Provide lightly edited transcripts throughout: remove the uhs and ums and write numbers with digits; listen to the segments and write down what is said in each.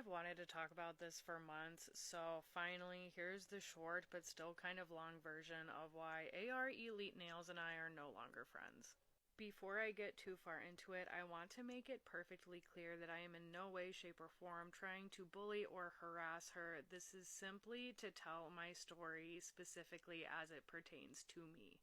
have wanted to talk about this for months, so finally, here's the short but still kind of long version of why AR Elite Nails and I are no longer friends. Before I get too far into it, I want to make it perfectly clear that I am in no way, shape, or form trying to bully or harass her. This is simply to tell my story specifically as it pertains to me.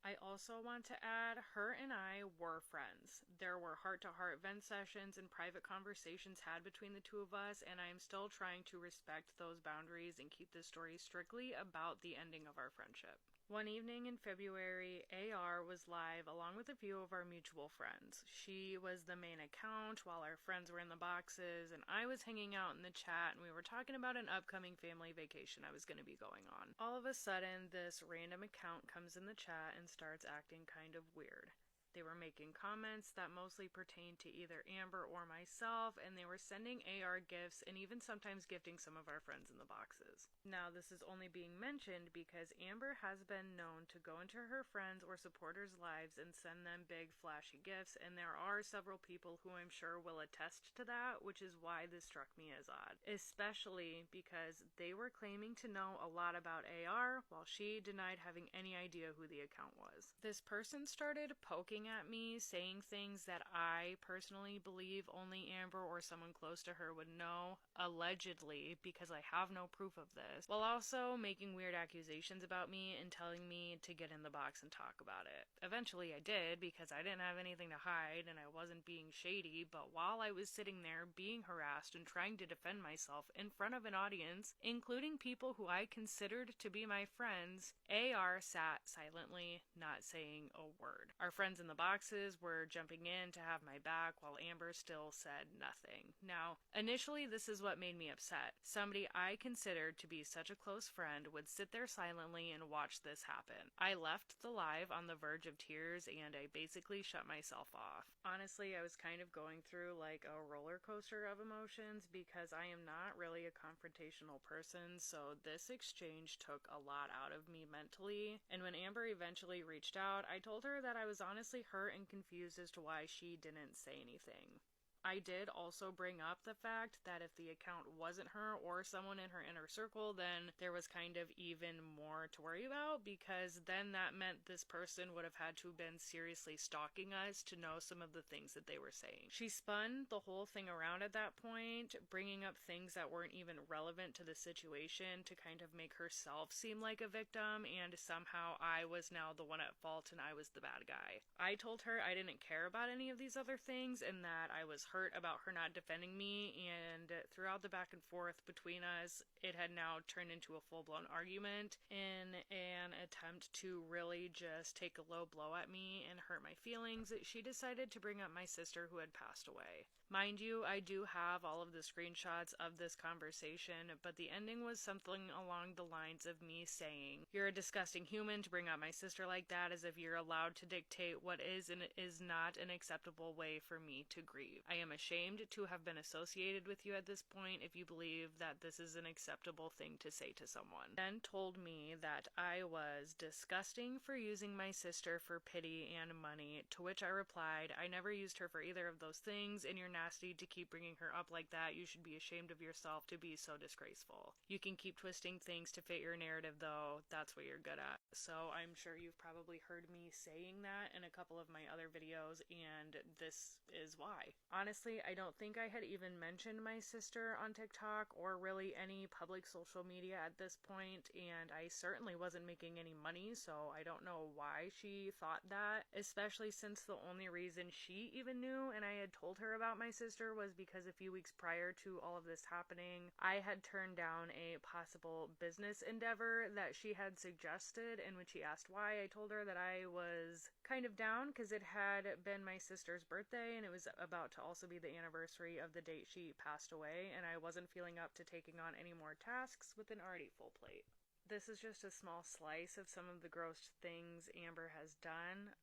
I also want to add, her and I were friends. There were heart-to-heart vent sessions and private conversations had between the two of us, and I am still trying to respect those boundaries and keep this story strictly about the ending of our friendship. One evening in February, AR was live along with a few of our mutual friends. She was the main account while our friends were in the boxes, and I was hanging out in the chat, and we were talking about an upcoming family vacation I was going to be going on. All of a sudden, this random account comes in the chat and starts acting kind of weird. They were making comments that mostly pertained to either Amber or myself, and they were sending AR gifts and even sometimes gifting some of our friends in the boxes. Now, this is only being mentioned because Amber has been known to go into her friends' or supporters' lives and send them big, flashy gifts, and there are several people who I'm sure will attest to that, which is why this struck me as odd. Especially because they were claiming to know a lot about AR, while she denied having any idea who the account was. This person started poking at me, saying things that I personally believe only Amber or someone close to her would know, allegedly, because I have no proof of this, while also making weird accusations about me and telling me to get in the box and talk about it. Eventually I did, because I didn't have anything to hide and I wasn't being shady, but while I was sitting there being harassed and trying to defend myself in front of an audience, including people who I considered to be my friends, AR sat silently, not saying a word. Our friends in the boxes were jumping in to have my back while Amber still said nothing. Now, initially this is what made me upset. Somebody I considered to be such a close friend would sit there silently and watch this happen. I left the live on the verge of tears and I basically shut myself off. Honestly, I was kind of going through like a roller coaster of emotions because I am not really a confrontational person, so this exchange took a lot out of me mentally. And when Amber eventually reached out, I told her that I was honestly hurt and confused as to why she didn't say anything. I did also bring up the fact that if the account wasn't her or someone in her inner circle, then there was kind of even more to worry about, because then that meant this person would have had to have been seriously stalking us to know some of the things that they were saying. She spun the whole thing around at that point, bringing up things that weren't even relevant to the situation to kind of make herself seem like a victim, and somehow I was now the one at fault and I was the bad guy. I told her I didn't care about any of these other things and that I was hurt about her not defending me, and throughout the back and forth between us, it had now turned into a full-blown argument in an attempt to really just take a low blow at me and hurt my feelings. She decided to bring up my sister who had passed away. Mind you, I do have all of the screenshots of this conversation, but the ending was something along the lines of me saying, "You're a disgusting human to bring up my sister like that, as if you're allowed to dictate what is and is not an acceptable way for me to grieve. I am ashamed to have been associated with you at this point if you believe that this is an acceptable thing to say to someone." Then told me that I was disgusting for using my sister for pity and money, to which I replied, "I never used her for either of those things, and you're nasty to keep bringing her up like that. You should be ashamed of yourself to be so disgraceful. You can keep twisting things to fit your narrative though, that's what you're good at." So I'm sure you've probably heard me saying that in a couple of my other videos, and this is why. Honestly, I don't think I had even mentioned my sister on TikTok or really any public social media at this point, and I certainly wasn't making any money, so I don't know why she thought that, especially since the only reason she even knew and I had told her about my sister was because a few weeks prior to all of this happening, I had turned down a possible business endeavor that she had suggested, and when she asked why, I told her that I was kind of down because it had been my sister's birthday and it was about to also be the anniversary of the date she passed away, and I wasn't feeling up to taking on any more tasks with an already full plate. This is just a small slice of some of the gross things Amber has done.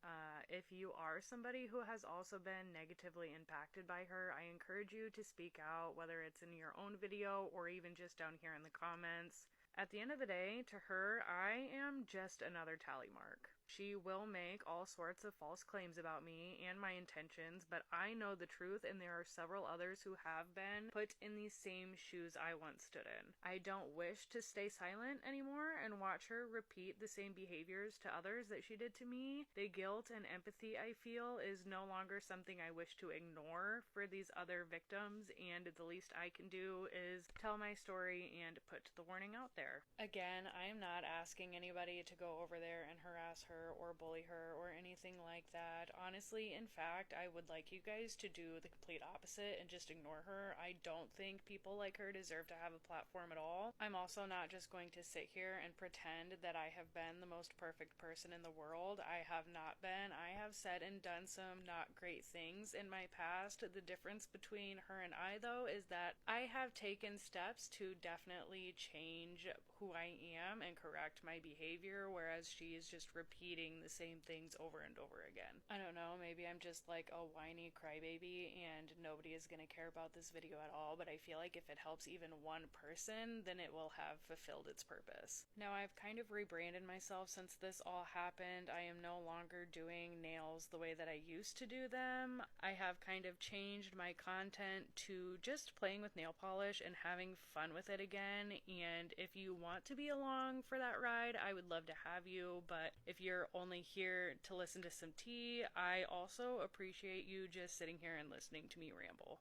If you are somebody who has also been negatively impacted by her, I encourage you to speak out, whether it's in your own video or even just down here in the comments. At the end of the day, to her, I am just another tally mark. She will make all sorts of false claims about me and my intentions, but I know the truth, and there are several others who have been put in these same shoes I once stood in. I don't wish to stay silent anymore and watch her repeat the same behaviors to others that she did to me. The guilt and empathy I feel is no longer something I wish to ignore for these other victims, and the least I can do is tell my story and put the warning out there. Again, I am not asking anybody to go over there and harass her or bully her or anything like that. Honestly, in fact, I would like you guys to do the complete opposite and just ignore her. I don't think people like her deserve to have a platform at all. I'm also not just going to sit here and pretend that I have been the most perfect person in the world. I have not been. I have said and done some not great things in my past. The difference between her and I, though, is that I have taken steps to definitely change who I am and correct my behavior, whereas she is just repeating the same things over and over again. I don't know, maybe I'm just like a whiny crybaby and nobody is going to care about this video at all, but I feel like if it helps even one person, then it will have fulfilled its purpose. Now, I've kind of rebranded myself since this all happened. I am no longer doing nails the way that I used to do them. I have kind of changed my content to just playing with nail polish and having fun with it again, and if you want to be along for that ride, I would love to have you, but if you're only here to listen to some tea, I also appreciate you just sitting here and listening to me ramble.